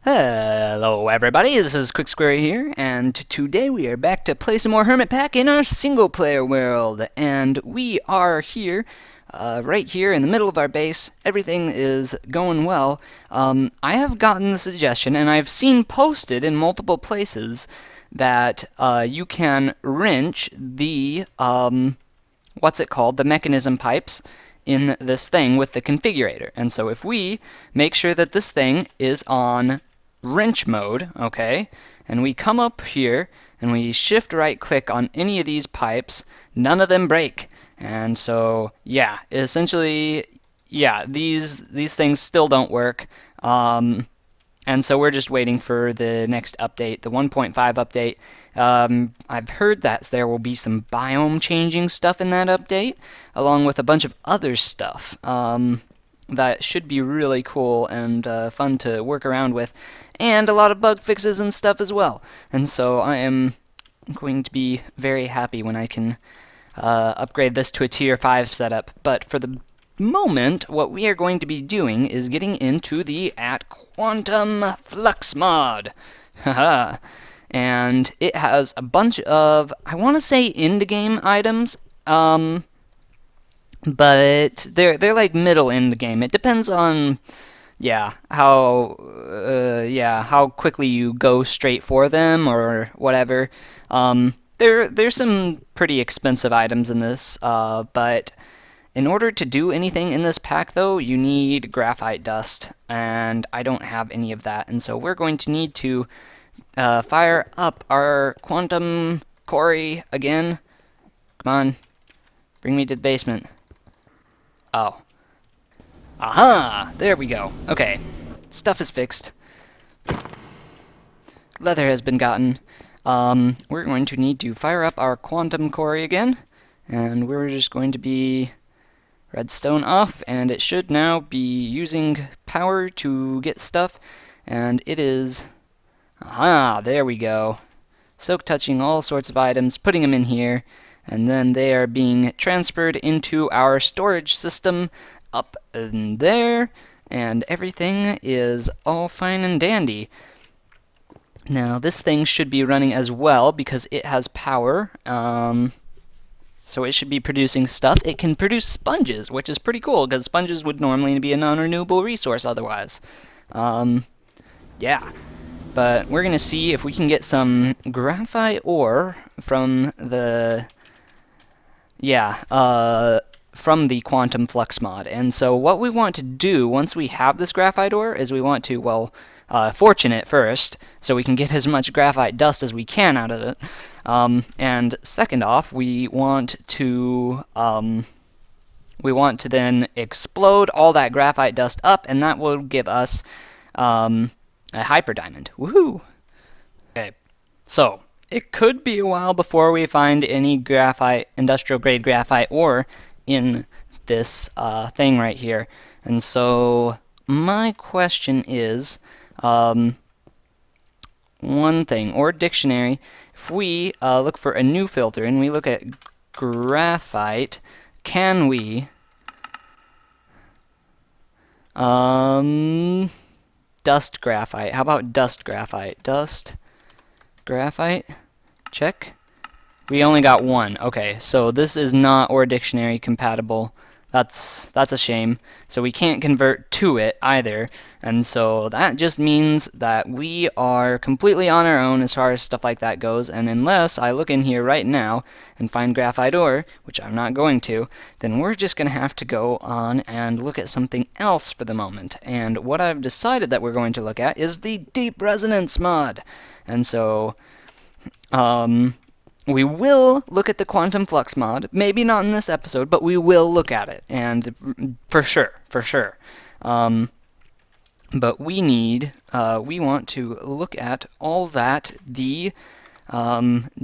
Hello everybody, this is quixQuery here, and today we are back to play some more Hermit Pack in our single player world. And we are here, right here in the middle of our base. Everything is going well. I have gotten the suggestion, and I've seen posted in multiple places, that you can wrench the, what's it called, the mechanism pipes in this thing with the configurator. And so if we make sure that this thing is on wrench mode, okay, and we come up here and we shift right click on any of these pipes, none of them break. And so yeah, essentially, yeah, these things still don't work. And so we're just waiting for the next update, the 1.5 update. I've heard that there will be some biome changing stuff in that update, along with a bunch of other stuff that should be really cool and fun to work around with, and a lot of bug fixes and stuff as well. And so I am going to be very happy when I can upgrade this to a tier 5 setup. But for the moment, what we are going to be doing is getting into the Quantum Flux mod. Haha. And it has a bunch of, I want to say, end-game items, but they're like middle end game. It depends on, how quickly you go straight for them or whatever. There's some pretty expensive items in this, but in order to do anything in this pack, though, you need graphite dust, and I don't have any of that, and so we're going to need to fire up our quantum quarry again. Come on, bring me to the basement. Oh. Aha! There we go. Okay. Stuff is fixed. Leather has been gotten. We're going to need to fire up our quantum quarry again, and we're just going to be redstone off, and it should now be using power to get stuff, and it is... Aha! There we go. Silk touching all sorts of items, putting them in here, and then they are being transferred into our storage system up in there, and everything is all fine and dandy. Now, this thing should be running as well because it has power, so it should be producing stuff. It can produce sponges, which is pretty cool, because sponges would normally be a non-renewable resource otherwise. Yeah. But we're going to see if we can get some graphite ore from the... from the Quantum Flux mod. And so what we want to do once we have this graphite ore is we want to, well, fortune it first, so we can get as much graphite dust as we can out of it. And second off, we want to then explode all that graphite dust up, and that will give us a hyper diamond. Woohoo! Okay, so it could be a while before we find any graphite, industrial grade graphite ore in this thing right here. And so my question is, one thing, or dictionary, if we look for a new filter and we look at graphite, can we dust graphite? How about dust graphite? Dust graphite? Check. We only got one. Okay, so this is not Ore Dictionary compatible. That's a shame. So we can't convert to it either. And so that just means that we are completely on our own as far as stuff like that goes. And unless I look in here right now and find graphite ore, which I'm not going to, then we're just going to have to go on and look at something else for the moment. And what I've decided that we're going to look at is the Deep Resonance mod. And so, we will look at the Quantum Flux mod, maybe not in this episode, but we will look at it, and for sure. But we want to look at all that the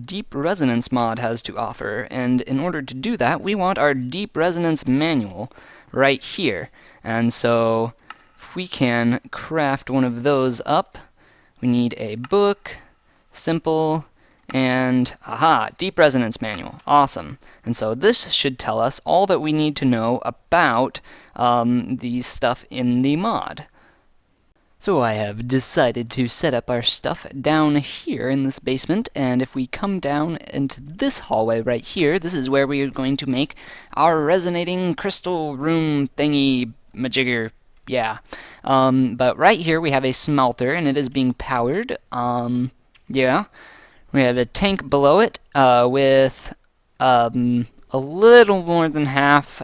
Deep Resonance mod has to offer, and in order to do that, we want our Deep Resonance manual right here. And so, if we can craft one of those up, we need a book, simple, and aha, Deep Resonance Manual. Awesome. And so this should tell us all that we need to know about the stuff in the mod. So I have decided to set up our stuff down here in this basement, and if we come down into this hallway right here, this is where we are going to make our resonating crystal room thingy majigger. Yeah. But right here we have a smelter, and it is being powered. Yeah. We have a tank below it with a little more than half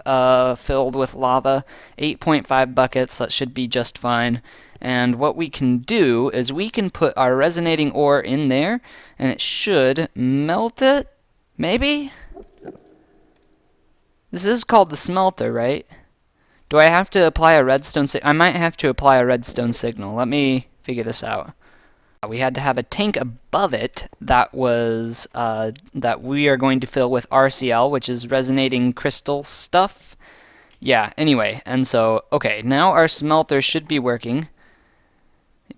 filled with lava, 8.5 buckets. That should be just fine. And what we can do is we can put our resonating ore in there, and it should melt it, maybe? This is called the smelter, right? Do I have to apply a redstone signal? I might have to apply a redstone signal. Let me figure this out. We had to have a tank above it that was that we are going to fill with RCL, which is resonating crystal stuff. Yeah, anyway, and so, okay, now our smelter should be working.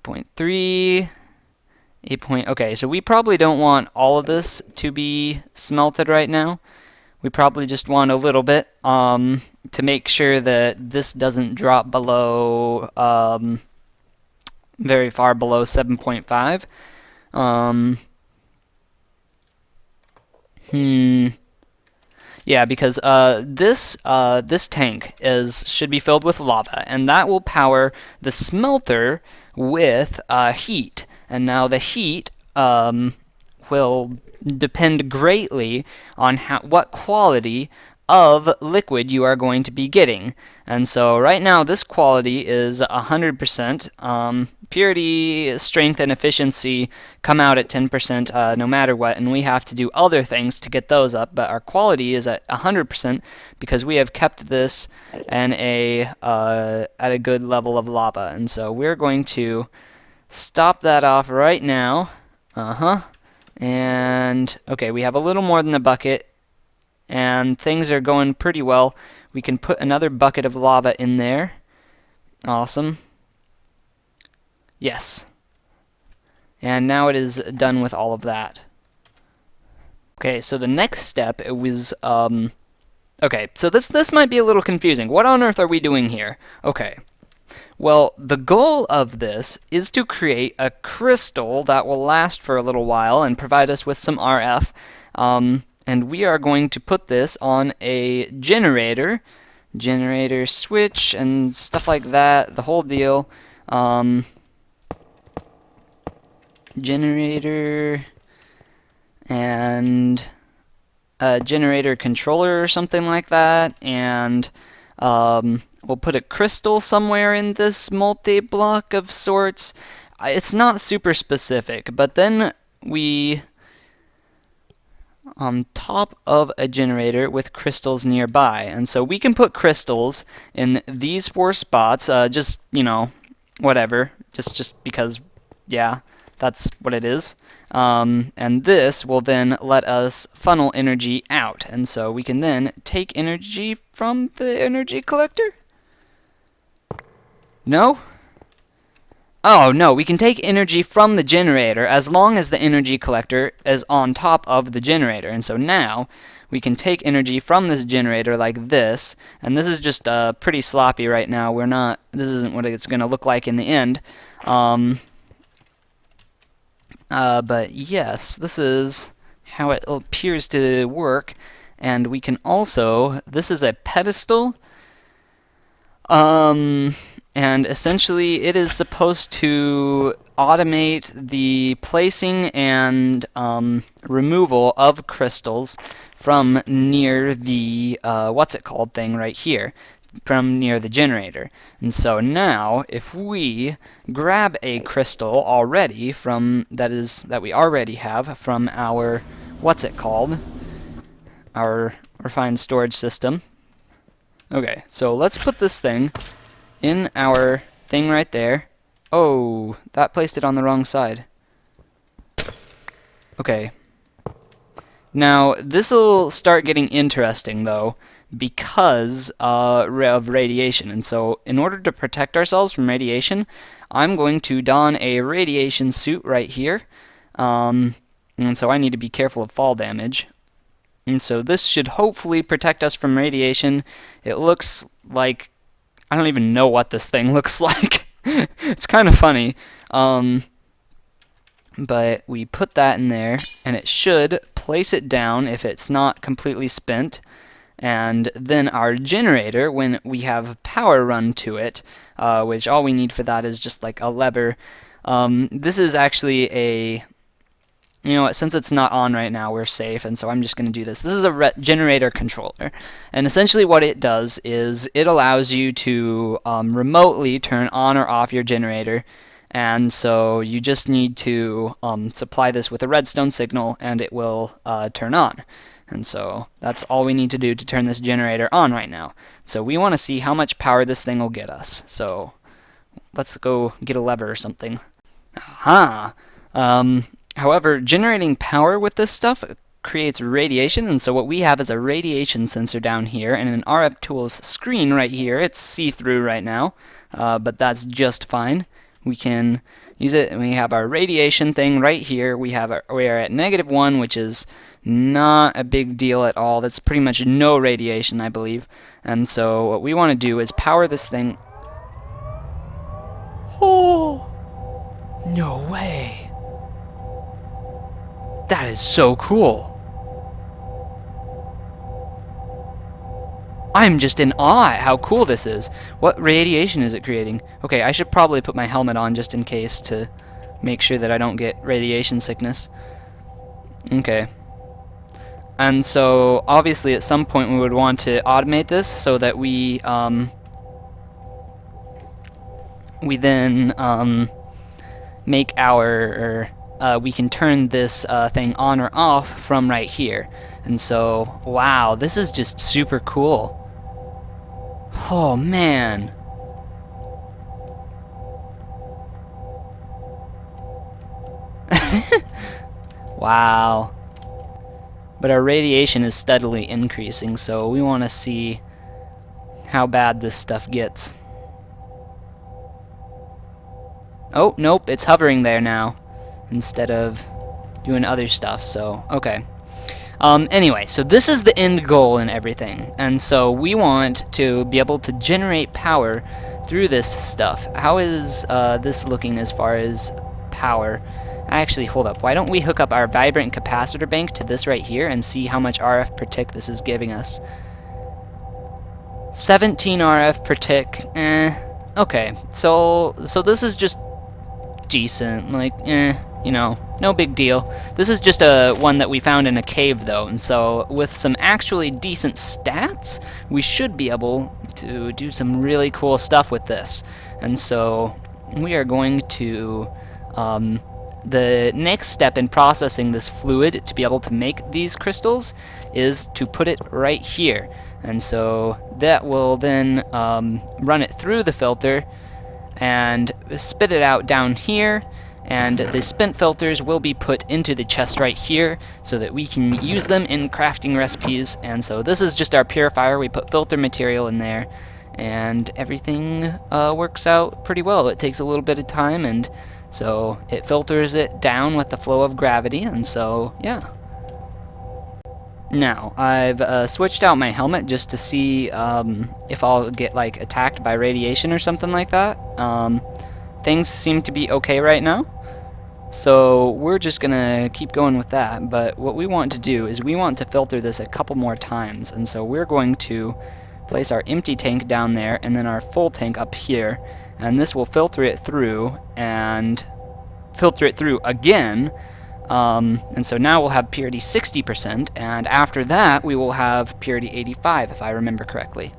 8.3, 8. Okay, so we probably don't want all of this to be smelted right now. We probably just want a little bit to make sure that this doesn't drop below, very far below 7.5. Yeah, because this tank should be filled with lava, and that will power the smelter with heat. And now the heat will depend greatly on what quality of liquid you are going to be getting. And so right now this quality is 100%. Purity, strength, and efficiency come out at 10% no matter what, and we have to do other things to get those up, but our quality is at 100% because we have kept this in at a good level of lava. And so we're going to stop that off right now. And okay, we have a little more than a bucket, and things are going pretty well. We can put another bucket of lava in there. Awesome. Yes. And now it is done with all of that. Okay, so the next step was okay, so this might be a little confusing. What on earth are we doing here? Okay. Well, the goal of this is to create a crystal that will last for a little while and provide us with some RF. And we are going to put this on a generator switch and stuff like that, the whole deal. Generator and a generator controller or something like that, and we'll put a crystal somewhere in this multi-block of sorts. It's not super specific, but then we on top of a generator with crystals nearby, and so we can put crystals in these 4 spots, just, you know, whatever, just because, yeah, that's what it is. And this will then let us funnel energy out, and so we can then take energy from the energy collector? No? Oh, no, we can take energy from the generator as long as the energy collector is on top of the generator. And so now we can take energy from this generator like this, and this is just pretty sloppy right now. This isn't what it's going to look like in the end. But yes, this is how it appears to work. And we can also, this is a pedestal, and essentially it is supposed to automate the placing and removal of crystals from near the, what's it called thing right here, from near the generator. And so now, if we grab a crystal already from, that we already have from our, what's it called, our refined storage system. Okay, so let's put this thing in our thing right there. Oh, that placed it on the wrong side. Okay. Now, this will start getting interesting, though, because of radiation. And so, in order to protect ourselves from radiation, I'm going to don a radiation suit right here. And so I need to be careful of fall damage. And so this should hopefully protect us from radiation. It looks like, I don't even know what this thing looks like. It's kind of funny. But we put that in there, and it should place it down if it's not completely spent. And then our generator, when we have power run to it, which all we need for that is just like a lever. This is actually a, you know what, since it's not on right now, we're safe, and so I'm just going to do this. This is a generator controller, and essentially what it does is it allows you to remotely turn on or off your generator, and so you just need to supply this with a redstone signal, and it will turn on. And so that's all we need to do to turn this generator on right now. So we want to see how much power this thing will get us. So let's go get a lever or something. Aha! However, generating power with this stuff creates radiation, and so what we have is a radiation sensor down here and an RF Tools screen right here. It's see-through right now, but that's just fine. We can use it, and we have our radiation thing right here. We are at -1, which is not a big deal at all. That's pretty much no radiation, I believe. And so what we want to do is power this thing. Oh, no way. That is so cool. I'm just in awe at how cool this is. What radiation is it creating? Okay, I should probably put my helmet on just in case to make sure that I don't get radiation sickness. Okay. And so, obviously, at some point we would want to automate this so that we then make we can turn this thing on or off from right here. And so, wow, this is just super cool. Oh, man. Wow. But our radiation is steadily increasing, so we want to see how bad this stuff gets. Oh, nope, it's hovering there now instead of doing other stuff, so okay. Anyway, so this is the end goal and everything, and so we want to be able to generate power through this stuff. How is this looking as far as power? Actually, hold up. Why don't we hook up our vibrant capacitor bank to this right here and see how much RF per tick this is giving us? 17 RF per tick. Okay. So this is just decent. Like, you know, no big deal. This is just a one that we found in a cave, though, and so with some actually decent stats, we should be able to do some really cool stuff with this. And so we are going to the next step in processing this fluid to be able to make these crystals is to put it right here. And so that will then run it through the filter and spit it out down here, and the spent filters will be put into the chest right here so that we can use them in crafting recipes. And so this is just our purifier. We put filter material in there, and everything works out pretty well. It takes a little bit of time, and so it filters it down with the flow of gravity, and so, yeah. Now, I've switched out my helmet just to see if I'll get, like, attacked by radiation or something like that. Things seem to be okay right now, so we're just gonna keep going with that. But what we want to do is we want to filter this a couple more times, and so we're going to place our empty tank down there and then our full tank up here, and this will filter it through and filter it through again. And so now we'll have purity 60%, and after that we will have purity 85, if I remember correctly.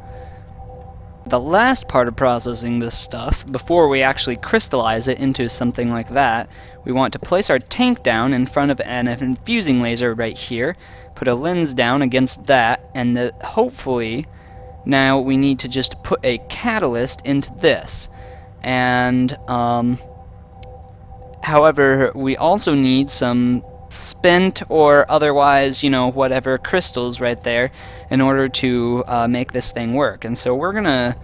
The last part of processing this stuff, before we actually crystallize it into something like that, we want to place our tank down in front of an infusing laser right here, put a lens down against that, and hopefully now we need to just put a catalyst into this. And however, we also need some spent or otherwise, you know, whatever crystals right there in order to make this thing work. And so we're gonna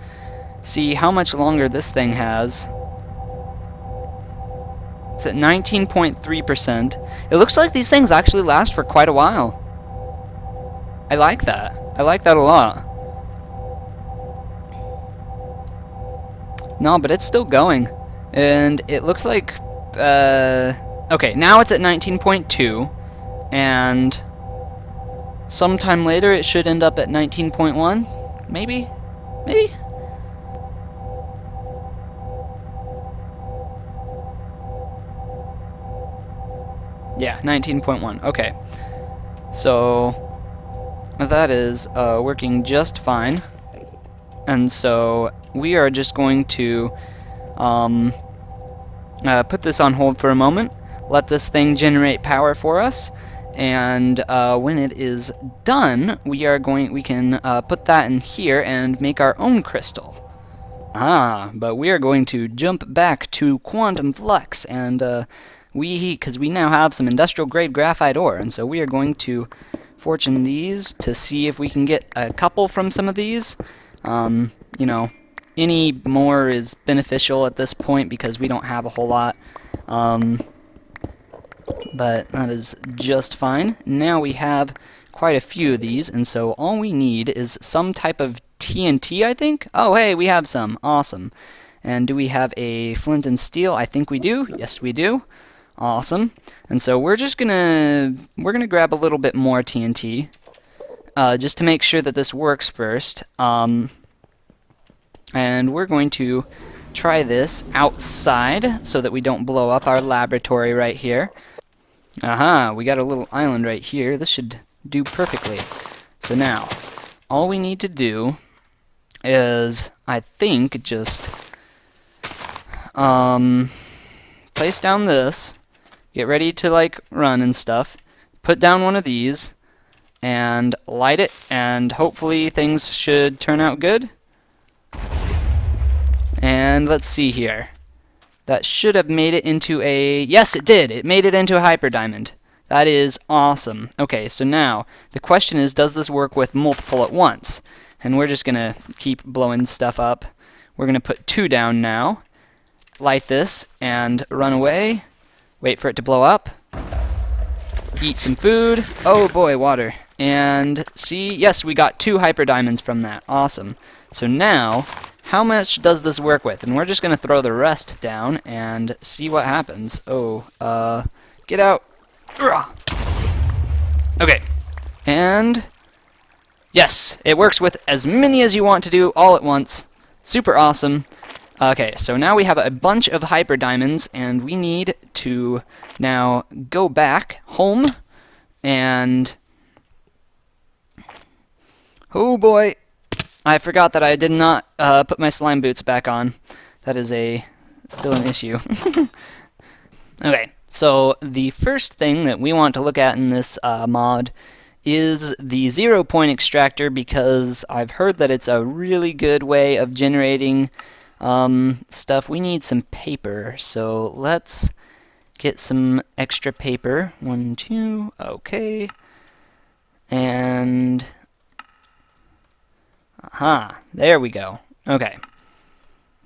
see how much longer this thing has. It's at 19.3%. It looks like these things actually last for quite a while. I like that. I like that a lot. No, but it's still going. And it looks like, okay, now it's at 19.2, and sometime later it should end up at 19.1, maybe? Maybe? Yeah, 19.1, okay. So that is working just fine. And so we are just going to put this on hold for a moment, let this thing generate power for us, and when it is done, we can put that in here and make our own crystal. But we are going to jump back to Quantum Flux, and because we now have some industrial grade graphite ore, and so we are going to fortune these to see if we can get a couple from some of these. You know, any more is beneficial at this point because we don't have a whole lot. But that is just fine. Now we have quite a few of these, and so all we need is some type of TNT, I think? Oh, hey, we have some. Awesome. And do we have a flint and steel? I think we do. Yes, we do. Awesome. And so we're gonna grab a little bit more TNT, just to make sure that this works first. And we're going to try this outside so that we don't blow up our laboratory right here. We got a little island right here. This should do perfectly. So now, all we need to do is, I think, just place down this, get ready to like run and stuff, put down one of these, and light it, and hopefully things should turn out good. And let's see here. That should have made it into a... Yes, it did! It made it into a hyper diamond. That is awesome. Okay, so now, the question is, does this work with multiple at once? And we're just gonna keep blowing stuff up. We're gonna put 2 down now, light this, and run away. Wait for it to blow up. Eat some food. Oh boy, water. And see, yes, we got 2 hyper diamonds from that. Awesome. So now, how much does this work with? And we're just going to throw the rest down and see what happens. Oh, get out. Okay. And yes, it works with as many as you want to do all at once. Super awesome. Okay, so now we have a bunch of hyper diamonds, and we need to now go back home and... Oh boy. I forgot that I did not put my slime boots back on. That is still an issue. Okay, so the first thing that we want to look at in this mod is the 0 point extractor, because I've heard that it's a really good way of generating stuff. We need some paper, so let's get some extra paper. 1, 2, okay. And... there we go. Okay.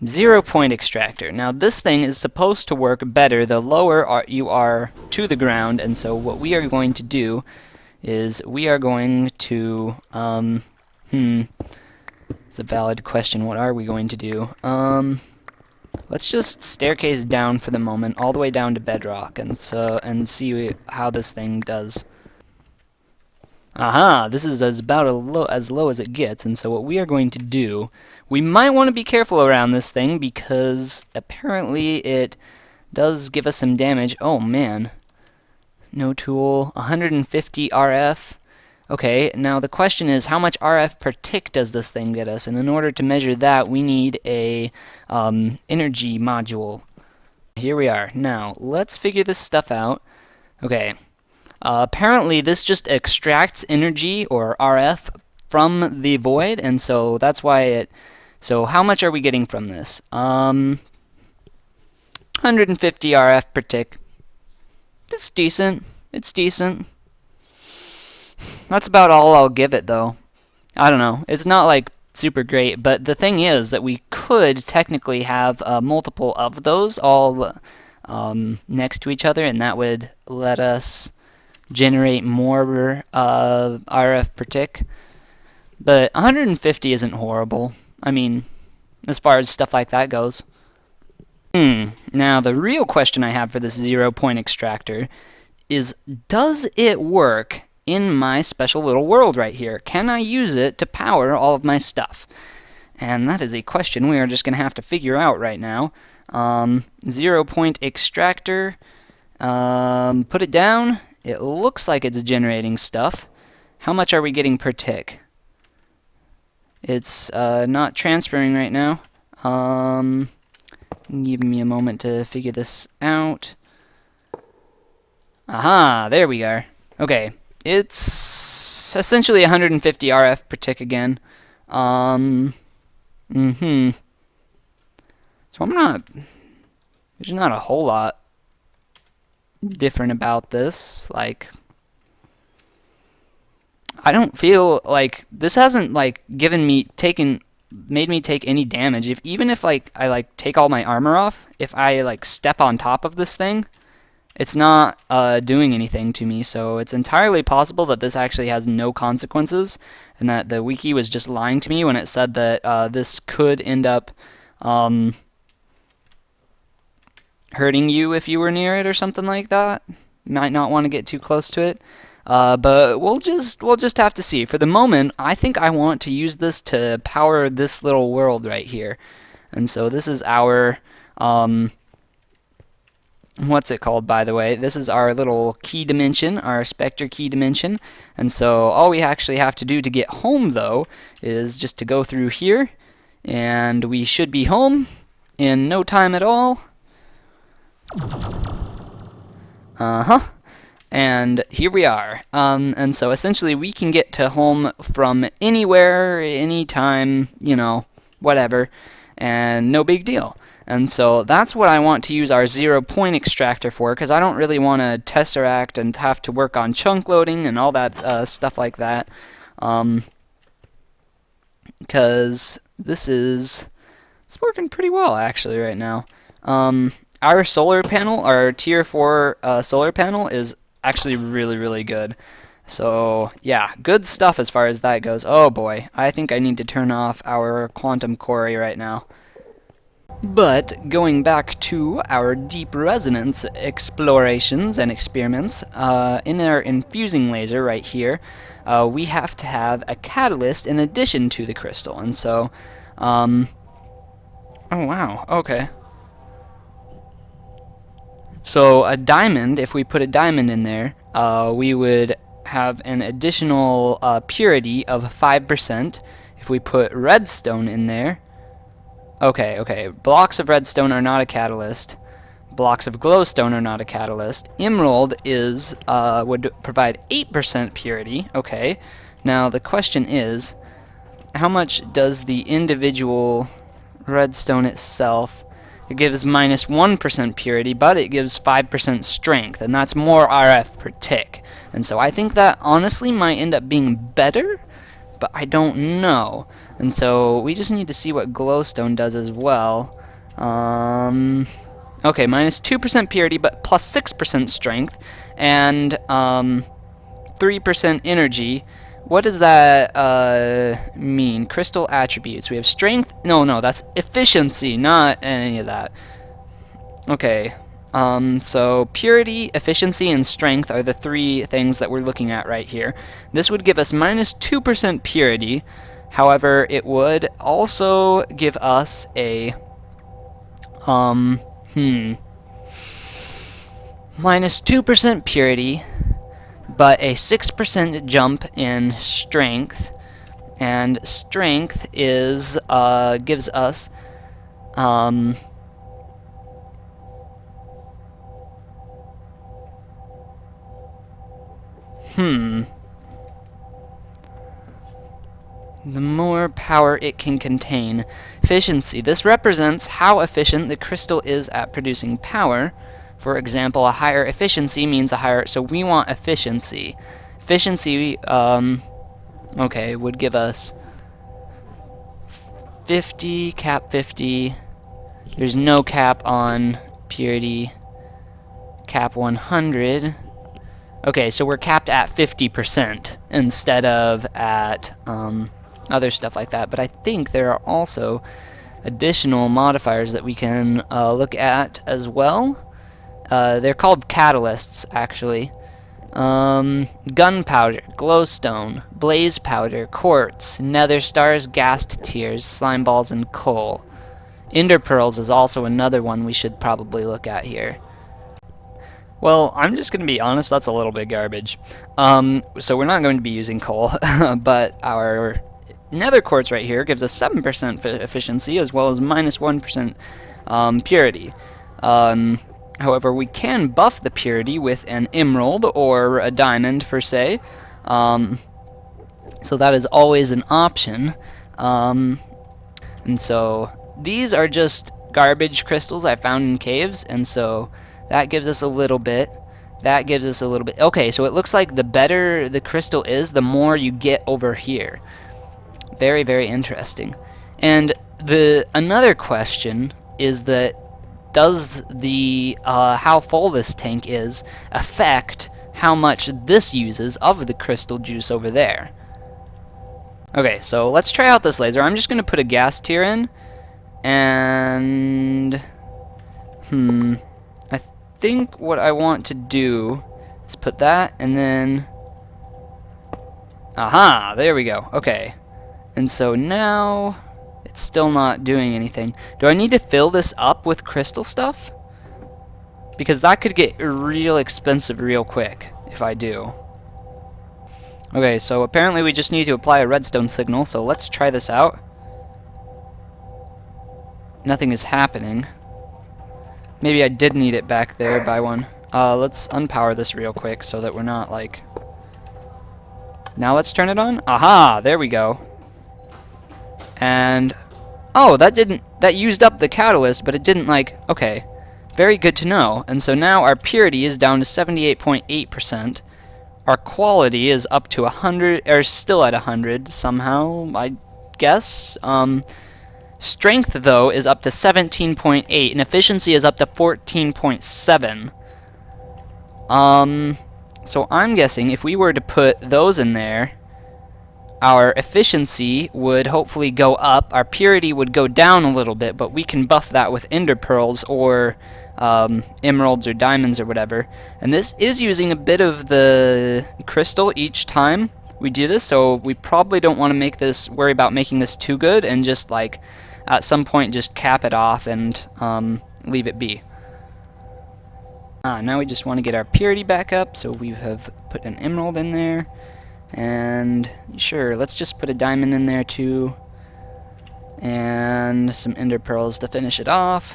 0 point extractor. Now this thing is supposed to work better the lower you are to the ground, and so what we are going to do is we are going to, it's a valid question. What are we going to do? Let's just staircase down for the moment, all the way down to bedrock, and see how this thing does. This is about as low as it gets, and so what we are going to do, we might want to be careful around this thing, because apparently it does give us some damage. Oh man. No tool, 150 RF. Okay, now the question is, how much RF per tick does this thing get us? And in order to measure that, we need a energy module. Here we are. Now, let's figure this stuff out. Okay. Apparently this just extracts energy, or RF, from the void, and so that's why it... So how much are we getting from this? 150 RF per tick. It's decent. It's decent. That's about all I'll give it, though. I don't know. It's not, like, super great, but the thing is that we could technically have multiple of those all next to each other, and that would let us generate more RF per tick. But 150 isn't horrible. I mean, as far as stuff like that goes. Now, the real question I have for this 0-point extractor is, does it work in my special little world right here? Can I use it to power all of my stuff? And that is a question we are just going to have to figure out right now. 0-point extractor, put it down. It looks like it's generating stuff. How much are we getting per tick? It's not transferring right now. Give me a moment to figure this out. Aha, there we are. Okay, it's essentially 150 RF per tick again. So I'm not... There's not a whole lot different about this. Like, I don't feel like this hasn't like made me take any damage. Even if like I like take all my armor off, if I like step on top of this thing, it's not doing anything to me. So it's entirely possible that this actually has no consequences, and that the wiki was just lying to me when it said that this could end up hurting you if you were near it or something like that. You might not want to get too close to it. But we'll just have to see. For the moment, I think I want to use this to power this little world right here. And so this is our what's it called, by the way? This is our little key dimension, our Spectre key dimension. And so all we actually have to do to get home, though, is just to go through here, and we should be home in no time at all. And here we are. And so essentially we can get to home from anywhere, anytime, you know, whatever, and no big deal. And so that's what I want to use our 0-point extractor for, because I don't really want to tesseract and have to work on chunk loading and all that stuff like that. Because it's working pretty well actually right now. Our solar panel, our tier 4 solar panel is actually really good. So yeah, good stuff as far as that goes. Oh boy, I think I need to turn off our quantum query right now. But going back to our deep resonance explorations and experiments, in our infusing laser right here, we have to have a catalyst in addition to the crystal. And so, oh wow, okay. So a diamond, if we put a diamond in there, we would have an additional purity of 5%. If we put redstone in there, okay, blocks of redstone are not a catalyst. Blocks of glowstone are not a catalyst. Emerald would provide 8% purity. Okay, now the question is, how much does the individual redstone itself? It gives minus 1% purity, but it gives 5% strength, and that's more RF per tick. And so I think that honestly might end up being better, but I don't know. And so we just need to see what glowstone does as well. Okay, minus 2% purity, but plus 6% strength, and 3% energy. What does that mean? Crystal attributes. We have strength. No, that's efficiency, not any of that. Okay. So purity, efficiency, and strength are the three things that we're looking at right here. This would give us minus 2% purity. However, it would also give us a minus 2% purity, but a 6% jump in strength, and strength is gives us the more power it can contain. Efficiency. This represents how efficient the crystal is at producing power. For example, a higher efficiency means a higher... So we want efficiency. Efficiency, okay, would give us 50, cap 50. There's no cap on purity. Cap 100. Okay, so we're capped at 50% instead of at other stuff like that. But I think there are also additional modifiers that we can look at as well. They're called catalysts, actually. Gunpowder, glowstone, blaze powder, quartz, nether stars, ghast tears, slime balls, and coal. Ender pearls is also another one we should probably look at here. Well, I'm just going to be honest, that's a little bit garbage. So we're not going to be using coal, but our nether quartz right here gives us 7% efficiency as well as minus 1% purity. However, we can buff the purity with an emerald or a diamond, per se. So that is always an option. And so these are just garbage crystals I found in caves, and so that gives us a little bit. That gives us a little bit. Okay, so it looks like the better the crystal is, the more you get over here. Very, very interesting. And another question is that does the how full this tank is affect how much this uses of the crystal juice over there? Okay, so let's try out this laser. I'm just going to put a ghast tear in, and I think what I want to do is put that, and then aha, there we go. Okay, and so now it's still not doing anything. Do I need to fill this up with crystal stuff? Because that could get real expensive real quick if I do. Okay, so apparently we just need to apply a redstone signal, so let's try this out. Nothing is happening. Maybe I did need it back there by one. Let's unpower this real quick so that we're not like... Now let's turn it on. Aha, there we go. And oh, that used up the catalyst, but it didn't like, okay. Very good to know. And so now our purity is down to 78.8%. Our quality is up to 100, or still at 100 somehow, I guess. Strength, though, is up to 17.8, and efficiency is up to 14.7. So I'm guessing if we were to put those in there, our efficiency would hopefully go up, our purity would go down a little bit, but we can buff that with ender pearls or emeralds or diamonds or whatever. And this is using a bit of the crystal each time we do this, so we probably don't want to worry about making this too good and just like at some point just cap it off and leave it be. Now we just want to get our purity back up, so we have put an emerald in there. And sure, let's just put a diamond in there too. And some ender pearls to finish it off.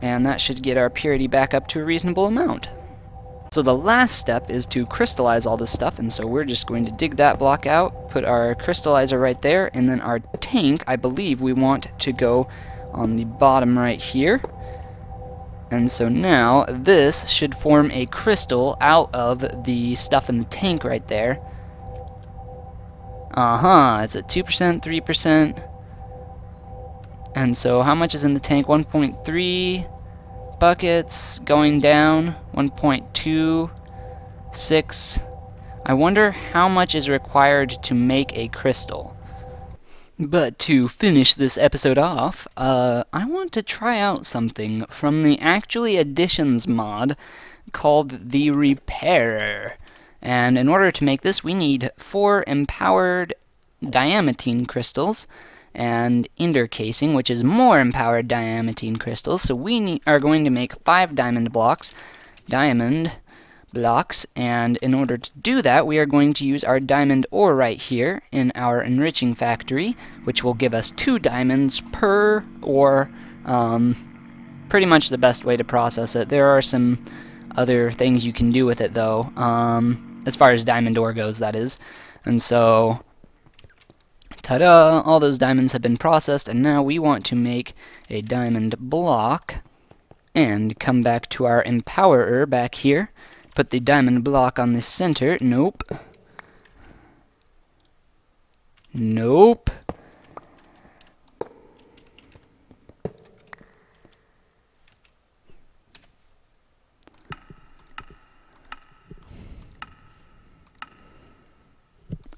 And that should get our purity back up to a reasonable amount. So the last step is to crystallize all this stuff, and so we're just going to dig that block out, put our crystallizer right there, and then our tank, I believe we want to go on the bottom right here. And so now this should form a crystal out of the stuff in the tank right there. It's at 2%, 3%. And so how much is in the tank? 1.3 buckets going down. 1.26. I wonder how much is required to make a crystal. But to finish this episode off, I want to try out something from the Actually Additions mod called the Repairer. And in order to make this, we need 4 empowered diamantine crystals and ender casing, which is more empowered diamantine crystals. So we are going to make 5 diamond blocks, and in order to do that, we are going to use our diamond ore right here in our enriching factory, which will give us 2 diamonds per ore. Pretty much the best way to process it. There are some other things you can do with it, though, as far as diamond ore goes, that is. And so, ta-da! All those diamonds have been processed, and now we want to make a diamond block and come back to our empowerer back here. Put the diamond block on the center. Nope. Nope.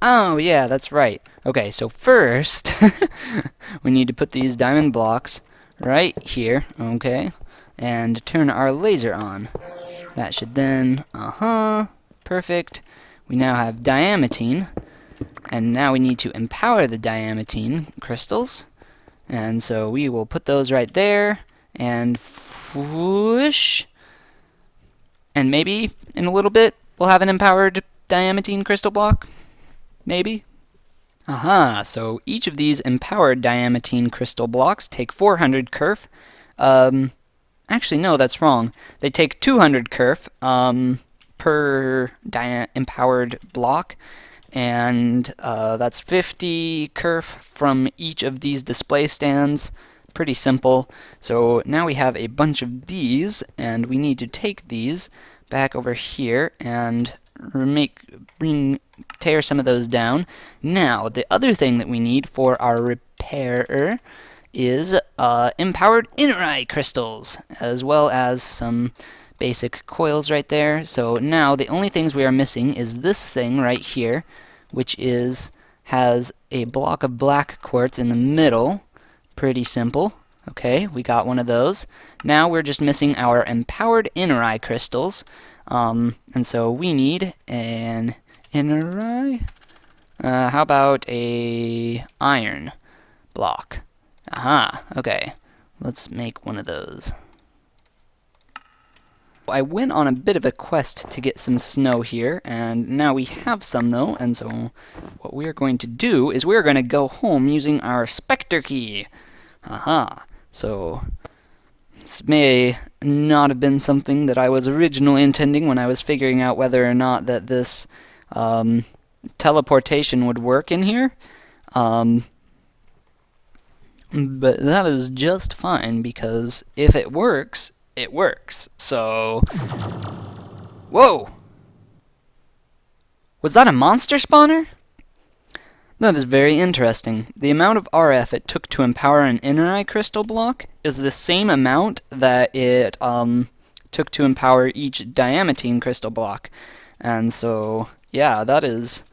Oh, yeah, that's right. Okay, so first, we need to put these diamond blocks right here, okay, and turn our laser on. That should then, perfect. We now have diamantine, and now we need to empower the diamantine crystals. And so we will put those right there, and whoosh. And maybe in a little bit, we'll have an empowered diamantine crystal block. Maybe. Aha, so each of these empowered diamantine crystal blocks take 400 kerf. Actually, no, that's wrong. They take 200 kerf per empowered block, and that's 50 kerf from each of these display stands. Pretty simple. So now we have a bunch of these, and we need to take these back over here and tear some of those down. Now, the other thing that we need for our repairer is empowered inner eye crystals, as well as some basic coils right there. So now the only things we are missing is this thing right here, which has a block of black quartz in the middle. Pretty simple. Okay, we got one of those. Now we're just missing our empowered inner eye crystals. And so we need an inner eye. How about a iron block? Aha, okay. Let's make one of those. I went on a bit of a quest to get some snow here, and now we have some though, and so what we're going to do is we're going to go home using our Spectre key. Aha, so this may not have been something that I was originally intending when I was figuring out whether or not that this teleportation would work in here. But that is just fine, because if it works, it works. So, whoa! Was that a monster spawner? That is very interesting. The amount of RF it took to empower an inner eye crystal block is the same amount that it took to empower each diamantine crystal block. And so, yeah, that is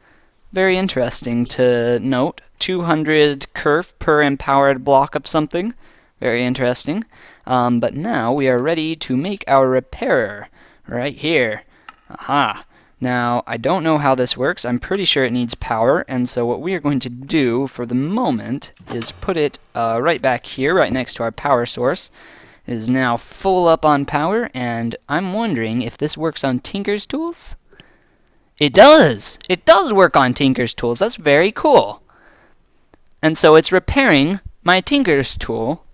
very interesting to note. 200 kerf per empowered block of something. Very interesting. But now we are ready to make our repairer right here. Aha. Now, I don't know how this works. I'm pretty sure it needs power, and so what we are going to do for the moment is put it right back here, right next to our power source. It is now full up on power, and I'm wondering if this works on Tinker's tools? It does! It does work on Tinker's tools. That's very cool. And so it's repairing my Tinker's tool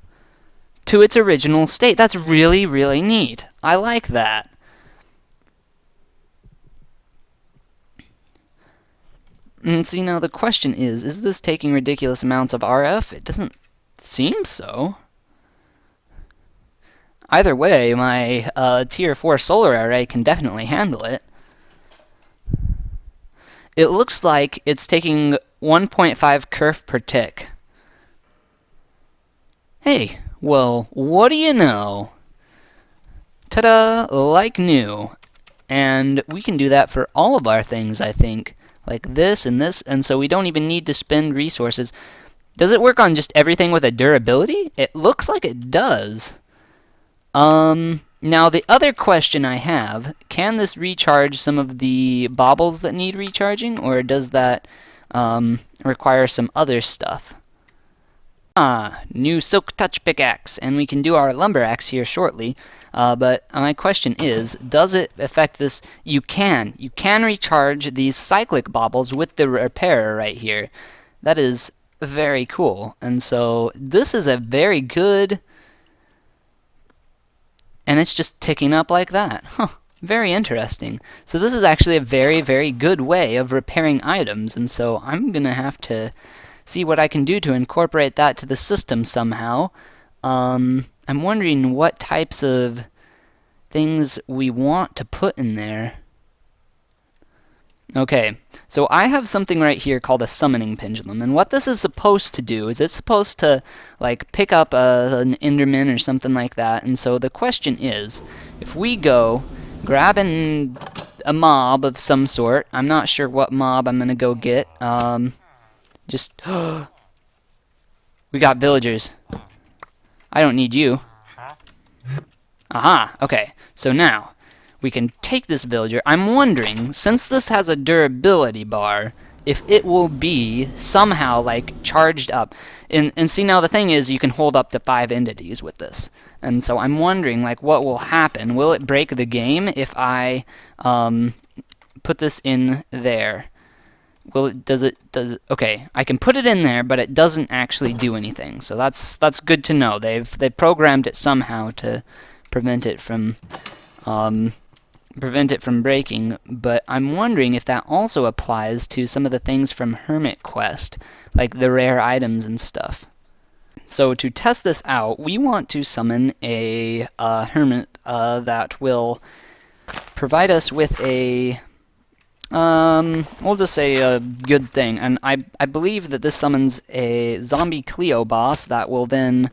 to its original state. That's really, really neat. I like that. And see, now the question is this taking ridiculous amounts of RF? It doesn't seem so. Either way, my tier 4 solar array can definitely handle it. It looks like it's taking 1.5 kerf per tick. Hey, well, what do you know? Ta-da! Like new. And we can do that for all of our things, I think. Like this, and so we don't even need to spend resources. Does it work on just everything with a durability? It looks like it does. Now the other question I have, can this recharge some of the baubles that need recharging, or does that require some other stuff? New Silk Touch pickaxe, and we can do our lumber axe here shortly. But my question is, does it affect this? You can recharge these cyclic baubles with the repairer right here. That is very cool. And so this is a very good, and it's just ticking up like that. Huh. Very interesting. So this is actually a very, very good way of repairing items, and so I'm gonna have to see what I can do to incorporate that to the system somehow. I'm wondering what types of things we want to put in there. Okay, so I have something right here called a summoning pendulum, and what this is supposed to do is it's supposed to like pick up an enderman or something like that. And so the question is, if we go grab a mob of some sort, I'm not sure what mob I'm gonna go get, Just... We got villagers. I don't need you. Aha, okay. So now, we can take this villager. I'm wondering, since this has a durability bar, if it will be somehow, like, charged up. And see, now the thing is, you can hold up to 5 entities with this. And so I'm wondering, like, what will happen? Will it break the game if I put this in there? Will it, does it, okay, I can put it in there, but it doesn't actually do anything. So that's good to know. They've programmed it somehow to prevent it from breaking, but I'm wondering if that also applies to some of the things from Hermit Quest, like the rare items and stuff. So to test this out, we want to summon a hermit that will provide us with a we'll just say a good thing, and I believe that this summons a zombie Cleo boss that will then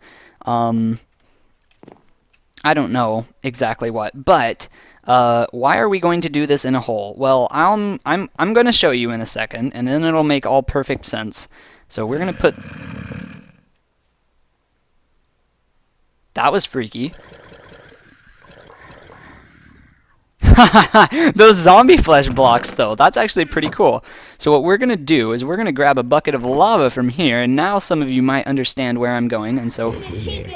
I don't know exactly what, but why are we going to do this in a hole? Well, I'm going to show you in a second, and then it'll make all perfect sense. So we're going to put... That was freaky. Those zombie flesh blocks, though, that's actually pretty cool. So what we're going to do is we're going to grab a bucket of lava from here, and now some of you might understand where I'm going, and so... Cheating.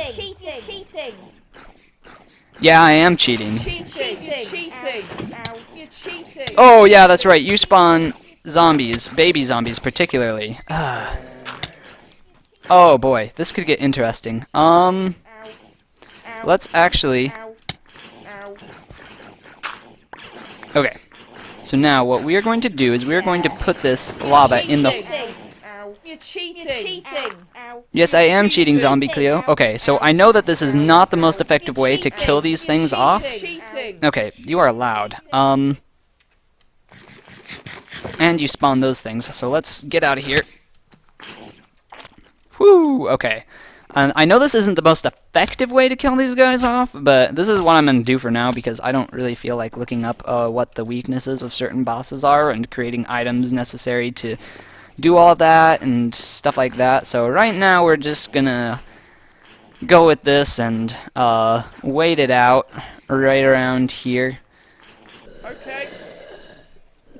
Yeah, I am cheating. Cheating. You're cheating. Oh, yeah, that's right. You spawn zombies, baby zombies particularly. Oh boy, this could get interesting. Let's actually... Okay, so now what we are going to do is we are going to put this lava in the... You're cheating. Yes, I am cheating, zombie Cleo. Okay, so I know that this is not the most effective way to kill these things off. Okay, you are loud. And you spawn those things, so let's get out of here. Whoo, okay. I know this isn't the most effective way to kill these guys off, but this is what I'm going to do for now because I don't really feel like looking up what the weaknesses of certain bosses are and creating items necessary to do all that and stuff like that. So right now we're just going to go with this and wait it out right around here. Okay.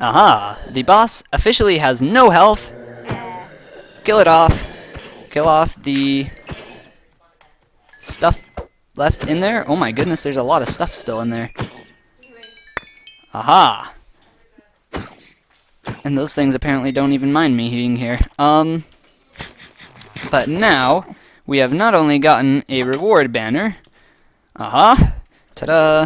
Aha! The boss officially has no health. Kill it off. Kill off the... stuff left in there. Oh my goodness, there's a lot of stuff still in there. Aha! And those things apparently don't even mind me being here. But now, we have not only gotten a reward banner. Aha! Ta-da!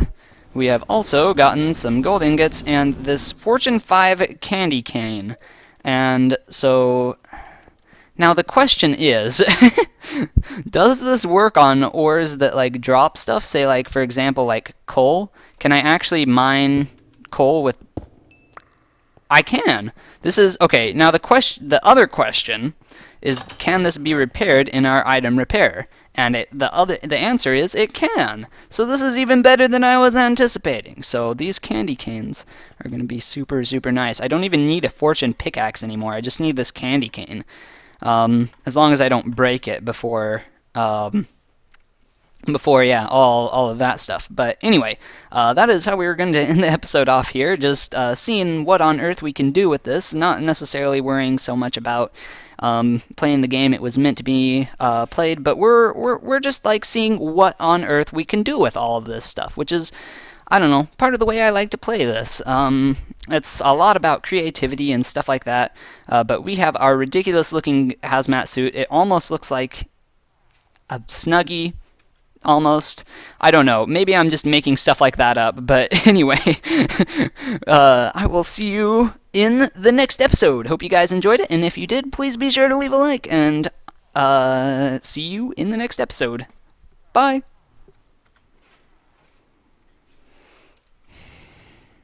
We have also gotten some gold ingots and this Fortune 5 candy cane. And so... Now the question is, does this work on ores that like drop stuff? Say like, for example, like coal? Can I actually mine coal with... I can! This is... Okay, now the other question is, can this be repaired in our item repair? And the answer is, it can! So this is even better than I was anticipating. So these candy canes are going to be super, super nice. I don't even need a fortune pickaxe anymore. I just need this candy cane. As long as I don't break it before, yeah, all of that stuff. But anyway, that is how we were going to end the episode off here, just seeing what on earth we can do with this, not necessarily worrying so much about playing the game it was meant to be played, but we're just like seeing what on earth we can do with all of this stuff, which is, I don't know, part of the way I like to play this. It's a lot about creativity and stuff like that, but we have our ridiculous-looking hazmat suit. It almost looks like a Snuggie, almost. I don't know, maybe I'm just making stuff like that up, but anyway, I will see you in the next episode. Hope you guys enjoyed it, and if you did, please be sure to leave a like, and see you in the next episode. Bye!